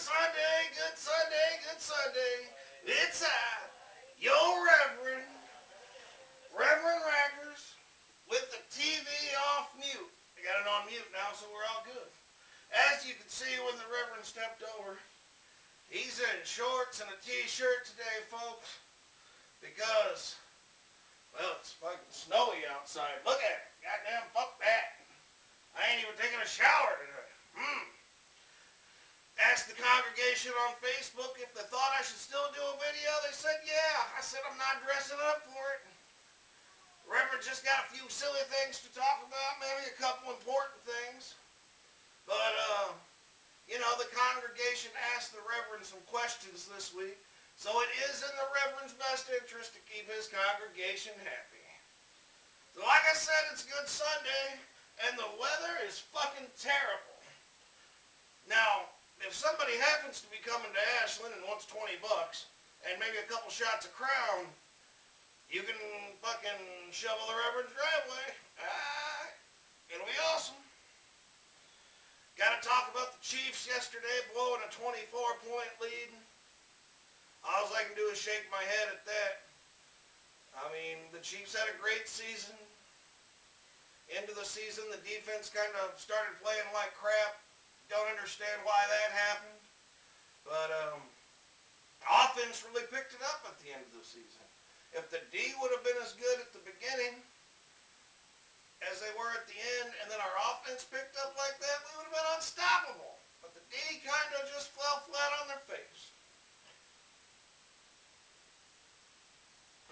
Sunday, good Sunday, good Sunday. It's your Reverend Rackers, with the TV off mute. I got it on mute now, so we're all good. As you can see when the Reverend stepped over, he's in shorts and a t-shirt today, folks, because, well, it's fucking snowy outside. Look at it. Goddamn, fuck that. I ain't even taking a shower today. Asked the congregation on Facebook if they thought I should still do a video. They said, yeah. I said, I'm not dressing up for it. The Reverend just got a few silly things to talk about, maybe a couple important things. But, you know, the congregation asked the Reverend some questions this week, so it is in the Reverend's best interest to keep his congregation happy. So like I said, it's Good Sunday, and the weather is fucking terrible. Now, if somebody happens to be coming to Ashland and wants $20 and maybe a couple shots of Crown, you can fucking shovel the Reverend's driveway. It'll be awesome. Got to talk about the Chiefs yesterday blowing a 24-point lead. All I can do is shake my head at that. I mean, the Chiefs had a great season. Into the season, the defense kind of started playing like crap. Don't understand why that happened. But offense really picked it up at the end of the season. If the D would have been as good at the beginning as they were at the end, and then our offense picked up like that, we would have been unstoppable. But the D kind of just fell flat on their face.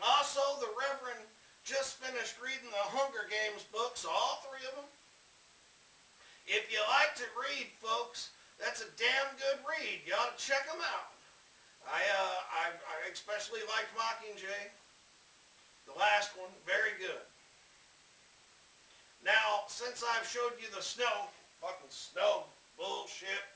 Also, the Reverend just finished reading the Hunger Games books, all three of them. If you like to read, folks, that's a damn good read. You ought to check them out. I especially liked Mockingjay. The last one, very good. Now, since I've showed you the snow, fucking snow bullshit,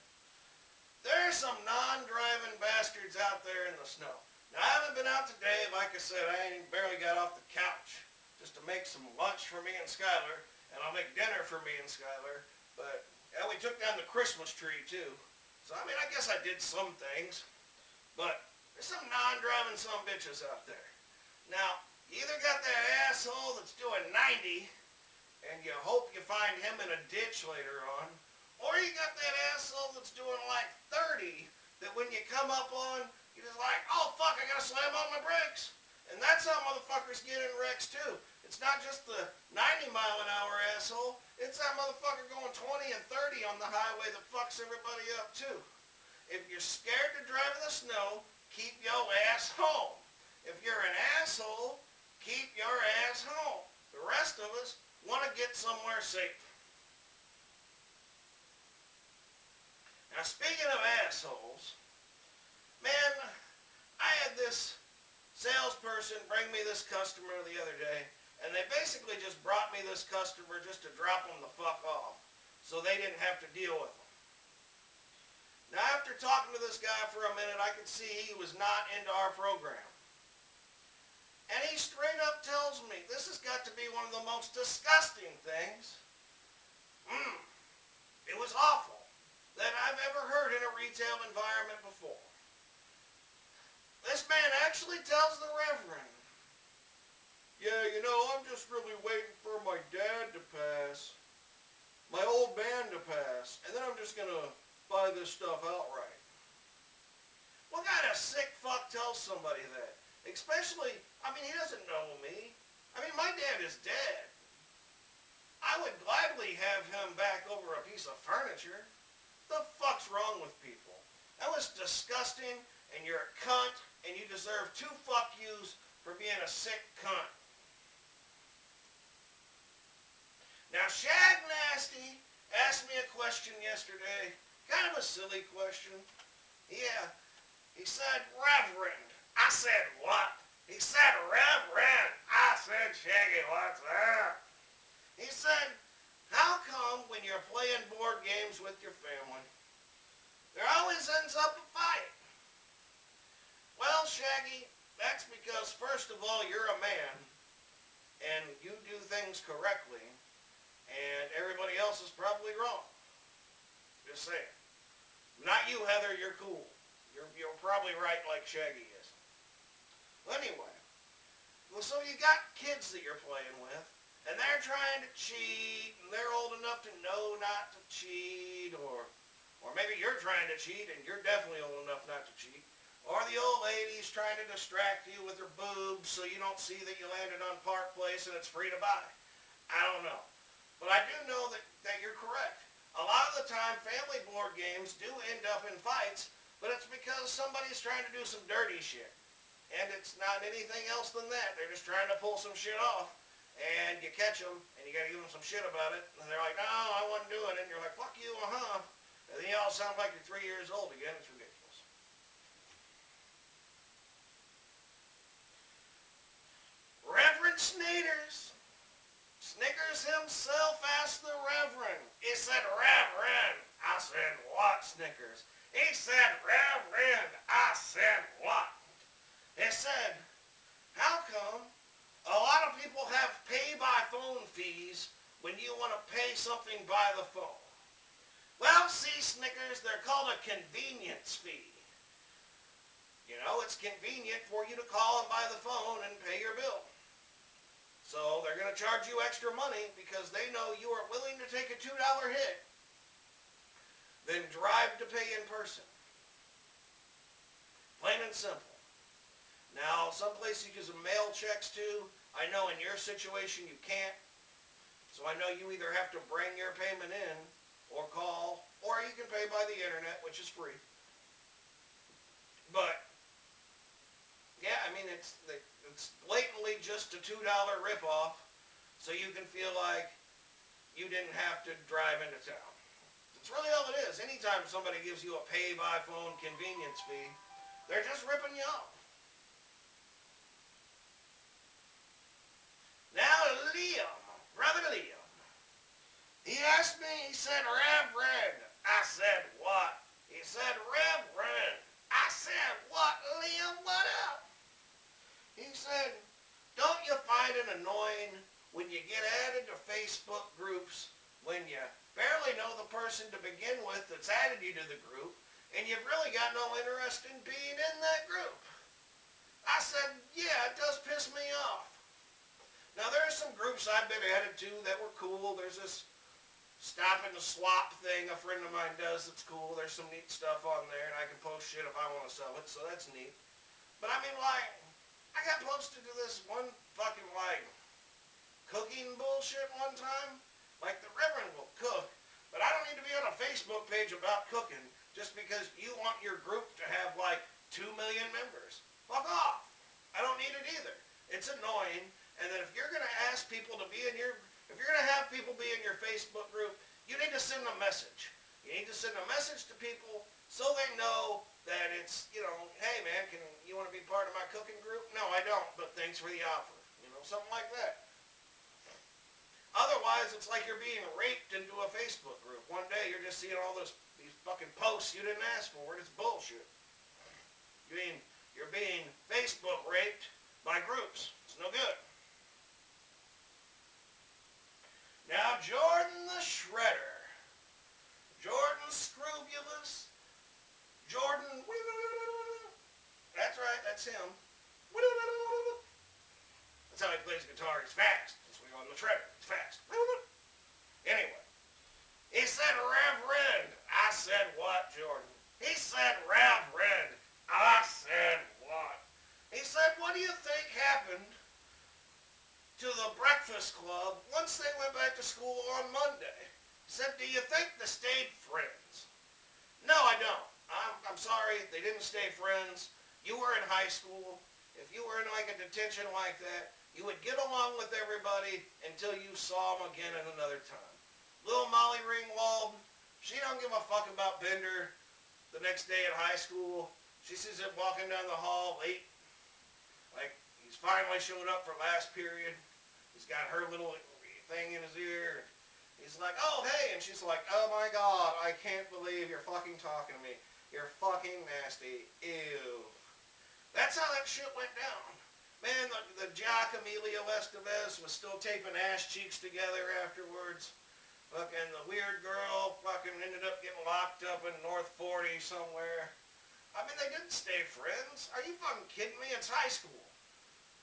there's some non-driving bastards out there in the snow. Now, I haven't been out today. Like I said, I ain't barely got off the couch just to make some lunch for me and Skylar, and I'll make dinner for me and Skylar. But, yeah, we took down the Christmas tree, too. So, I mean, I guess I did some things. But, there's some non-driving sumbitches out there. Now, you either got that asshole that's doing 90, and you hope you find him in a ditch later on, or you got that asshole that's doing like 30, that when you come up on, you're just like, oh, fuck, I gotta slam on my brakes. And that's how motherfuckers get in wrecks, too. It's not just the 90-mile-an-hour asshole. It's that motherfucker going 20 and 30 on the highway that fucks everybody up, too. If you're scared to drive in the snow, keep your ass home. If you're an asshole, keep your ass home. The rest of us want to get somewhere safe. Now, speaking of assholes, man, I had this salesperson bring me this customer the other day, and they basically just brought me this customer just to drop them the fuck off, so they didn't have to deal with them. Now, after talking to this guy for a minute, I could see he was not into our program. And he straight up tells me, this has got to be one of the most disgusting things. It was awful that I've ever heard in a retail environment before. This man actually tells the Reverend, yeah, you know, I'm just really waiting for my dad to pass, my old man to pass, and then I'm just going to buy this stuff outright. What kind of sick fuck tells somebody that? Especially, I mean, he doesn't know me. I mean, my dad is dead. I would gladly have him back over a piece of furniture. The fuck's wrong with people? That was disgusting, and you're a cunt, and you deserve 2 fuck yous for being a sick cunt. Now, Shag Nasty asked me a question yesterday, kind of a silly question. Yeah, he said, Reverend. I said, what? He said, Reverend. I said, Shaggy, what's that? He said, how come when you're playing board games with your family, there always ends up a fight? Well, Shaggy, that's because, first of all, you're a man, and you do things correctly, and everybody else is probably wrong. Just saying. I'm not about you, Heather? You're cool. You're probably right like Shaggy is. Well, anyway. Well, so you got kids that you're playing with, and they're trying to cheat, and they're old enough to know not to cheat, or maybe you're trying to cheat, and you're definitely old enough not to cheat. Or the old lady's trying to distract you with her boobs so you don't see that you landed on Park Place and it's free to buy. I don't know. But I do know that you're correct. A lot of the time, family board games do end up in fights, but it's because somebody's trying to do some dirty shit. And it's not anything else than that. They're just trying to pull some shit off. And you catch them, and you got to give them some shit about it. And they're like, no, I wasn't doing it. And you're like, fuck you, uh-huh. And then you all sound like you're 3 years old again. It's ridiculous. Reverend Sneakers. Snickers himself asked the Reverend. He said, Reverend. I said, what, Snickers? He said, Reverend. I said, what? He said, how come a lot of people have pay-by-phone fees when you want to pay something by the phone? Well, see, Snickers, they're called a convenience fee. You know, it's convenient for you to call and buy the phone and pay your bill. So they're going to charge you extra money because they know you are willing to take a $2 hit than drive to pay in person. Plain and simple. Now, some places you use mail checks too. I know in your situation you can't. So I know you either have to bring your payment in or call, or you can pay by the internet, which is free. But, yeah, I mean, it's blatantly just a $2 ripoff, so you can feel like you didn't have to drive into town. That's really all it is. Anytime somebody gives you a pay-by-phone convenience fee, they're just ripping you off. Now, Liam, Brother Liam, he asked me, he said, Reverend. I said, what? He said, Reverend. I said, what, Liam, what up? He said, don't you find it annoying when you get added to Facebook groups when you barely know the person to begin with that's added you to the group, and you've really got no interest in being in that group? I said, yeah, it does piss me off. Now, there are some groups I've been added to that were cool. There's this stop and swap thing a friend of mine does that's cool. There's some neat stuff on there, and I can post shit if I want to sell it, so that's neat. But I mean, like, I got posted to this one fucking, like, cooking bullshit one time. Like, the Reverend will cook, but I don't need to be on a Facebook page about cooking just because you want your group to have, like, 2 million members. Fuck off. I don't need it either. It's annoying. And then if you're going to ask people to be in your, if you're going to have people be in your Facebook group, you need to send a message. You need to send a message to people so they know that it's, you know, hey man, you want to be part of my cooking group? No, I don't, but thanks for the offer. You know, something like that. Otherwise, it's like you're being raped into a Facebook group. One day you're just seeing all these fucking posts you didn't ask for. It's bullshit. You're being Facebook raped by groups. It's no good. Now, Jordan the Shredder. Jordan Scrubulous. Jordan. That's right, that's him. That's how he plays guitar. He's fast. That's why on the Shredder. He's fast. Anyway. He said, Reverend. I said, what, Jordan? He said, Reverend. I said, what? He said, what do you think happened to the Breakfast Club once they went back to school on Monday? He said, do you think they stayed friends? No, I don't. I'm sorry, they didn't stay friends. You were in high school. If you were in like a detention like that, you would get along with everybody until you saw them again at another time. Little Molly Ringwald, she don't give a fuck about Bender the next day at high school. She sees him walking down the hall late, like he's finally showed up for last period. He's got her little thing in his ear. He's like, oh, hey. And she's like, oh, my God, I can't believe you're fucking talking to me. You're fucking nasty. Ew. That's how that shit went down. Man, the jock Emilio Estevez was still taping ass cheeks together afterwards. Fucking the weird girl fucking ended up getting locked up in North 40 somewhere. I mean, they didn't stay friends. Are you fucking kidding me? It's high school.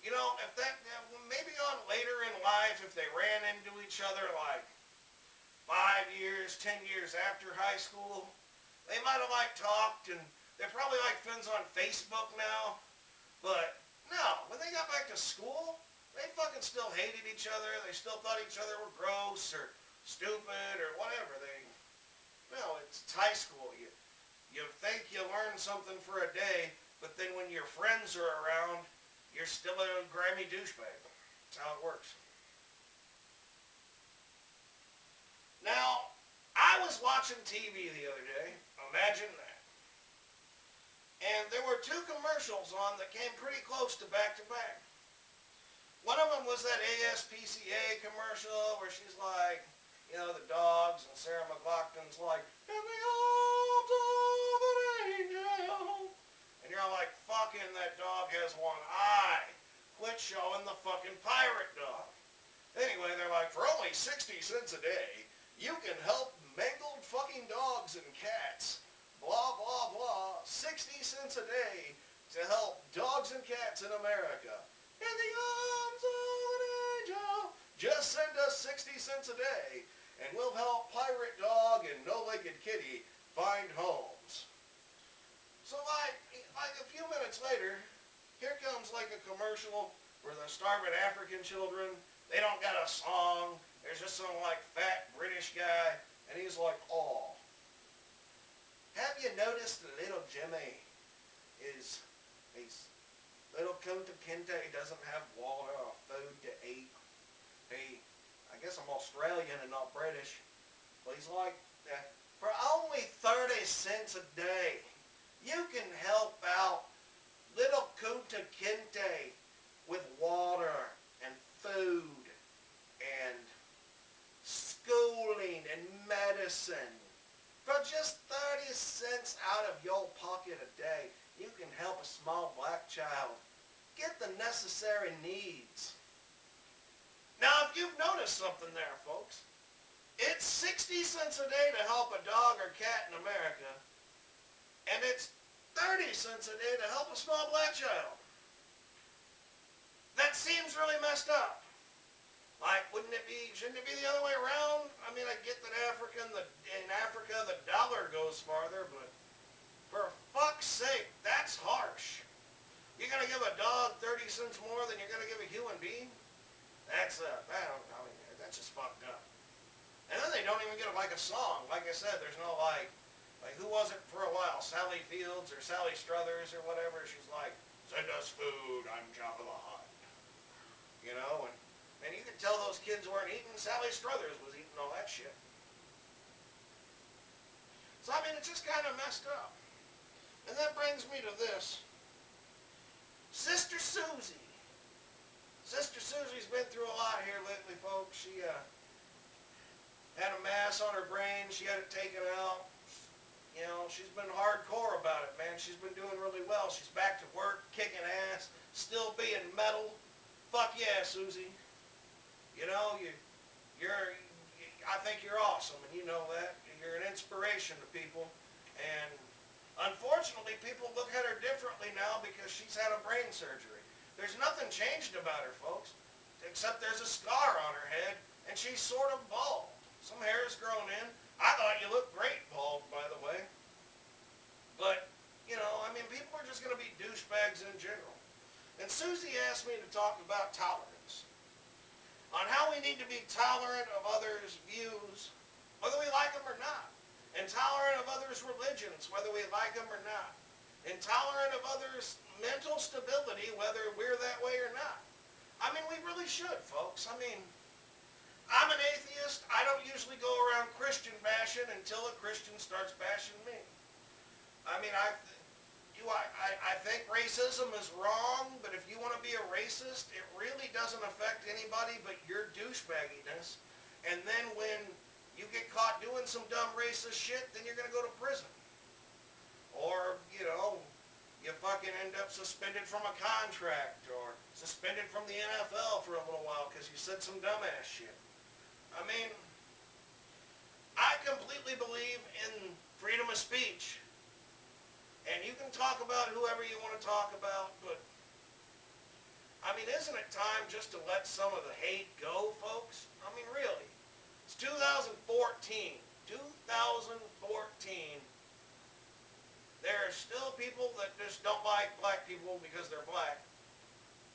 You know, if that, maybe on later in life, if they ran into each other like 5 years, 10 years after high school, they might have like talked and they're probably like friends on Facebook now. But no, when they got back to school, they fucking still hated each other. They still thought each other were gross or stupid or whatever. No, it's high school. You think you learn something for a day, but then when your friends are around, you're still a grimy douchebag. That's how it works. Now, I was watching TV the other day. Imagine that. And there were two commercials on that came pretty close to back to back. One of them was that ASPCA commercial where she's like, you know, the dogs, and Sarah McLachlan's like, in the arms of an angel. And you're all like, fucking that dog has one eye. Quit showing the fucking pirate dog. Anyway, they're like, for only 60 cents a day, you can help mangled fucking dogs and cats. Blah, blah, blah. 60 cents a day to help dogs and cats in America. In the arms of an angel. Just send us 60 cents a day, and we'll help pirate dog and no-legged kitty find homes. So like a few minutes later, here comes like a commercial where the starving African children, they don't got a song. There's just some like fat British guy, and he's like, "Oh, have you noticed that little Jimmy is, he's little Kunta Kinte, he doesn't have water or food to eat. I guess I'm Australian and not British, but he's like, for only 30 cents a day, you can help out little Kunta Kinte with water and food and schooling and medicine. For just 30 cents out of your pocket a day, you can help a small black child get the necessary needs." Now, if you've noticed something there, folks, it's 60 cents a day to help a dog or cat in America, and it's 30 cents a day to help a small black child. That seems really messed up. Like, shouldn't it be the other way around? I mean, I get that in Africa the dollar goes farther, but for fuck's sake, that's harsh. You're going to give a dog 30 cents more than you're going to give a human being? That's just fucked up. And then they don't even get like a song. Like I said, there's no like who was it for a while? Sally Fields or Sally Struthers or whatever. She's like, "Send us food, I'm Jabba the Hutt." You know, and you could tell those kids weren't eating. Sally Struthers was eating all that shit. So I mean, it's just kind of messed up. And that brings me to this. Sister Susie. Sister Susie's been through a lot here lately, folks. She had a mass on her brain. She had it taken out. You know, she's been hardcore about it, man. She's been doing really well. She's back to work, kicking ass, still being metal. Fuck yeah, Susie. You know, I think you're awesome, and you know that. You're an inspiration to people. And unfortunately, people look at her differently now because she's had a brain surgery. There's nothing changed about her, folks, except there's a scar on her head, and she's sort of bald. Some hair has grown in. I thought you looked great bald, by the way. But, you know, I mean, people are just going to be douchebags in general. And Susie asked me to talk about tolerance, on how we need to be tolerant of others' views, whether we like them or not, and tolerant of others' religions, whether we like them or not, and tolerant of others' mental stability, whether we're that way or not. I mean, we really should, folks. I mean, I'm an atheist. I don't usually go around Christian bashing until a Christian starts bashing me. I mean, I think racism is wrong, but if you want to be a racist, it really doesn't affect anybody but your douchebagginess. And then when you get caught doing some dumb racist shit, then you're going to go to prison. Or, you know, you fucking end up suspended from a contract or suspended from the NFL for a little while because you said some dumbass shit. I mean, completely believe in freedom of speech. And you can talk about whoever you want to talk about, but I mean, isn't it time just to let some of the hate go, folks? I mean, really. It's 2014. 2014. There are still people that just don't like black people because they're black.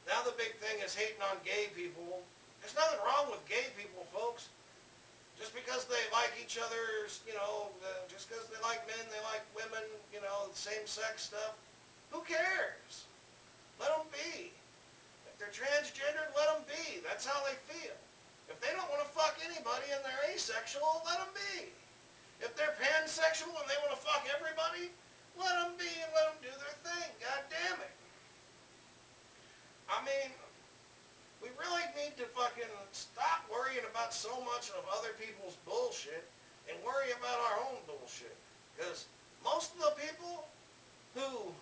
Now the big thing is hating on gay people. There's nothing wrong with gay people, folks. Just because they like each other's, just because they like men, they like women, same-sex stuff. Who cares? Let them be. If they're transgendered, let them be. That's how they feel. If they don't want to fuck anybody and they're asexual, let them be. If they're pansexual and they want to fuck everybody, let them be and let them do their thing. God damn it. I mean, we really need to fucking stop worrying about so much of other people's bullshit and worry about our own bullshit. Because most of the people who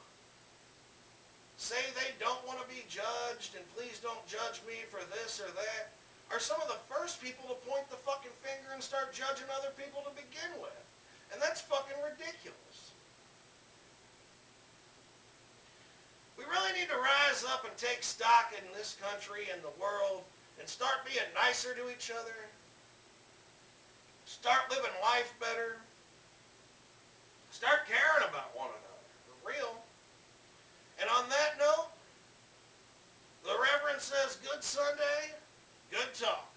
say they don't want to be judged and please don't judge me for this or that are some of the first people to point the fucking finger and start judging other people to begin with. And that's fucking ridiculous. We really need to rise up and take stock in this country and the world and start being nicer to each other. Start living life better. Start caring about one another, for real. And on that note, the Reverend says, good Sunday, good talk.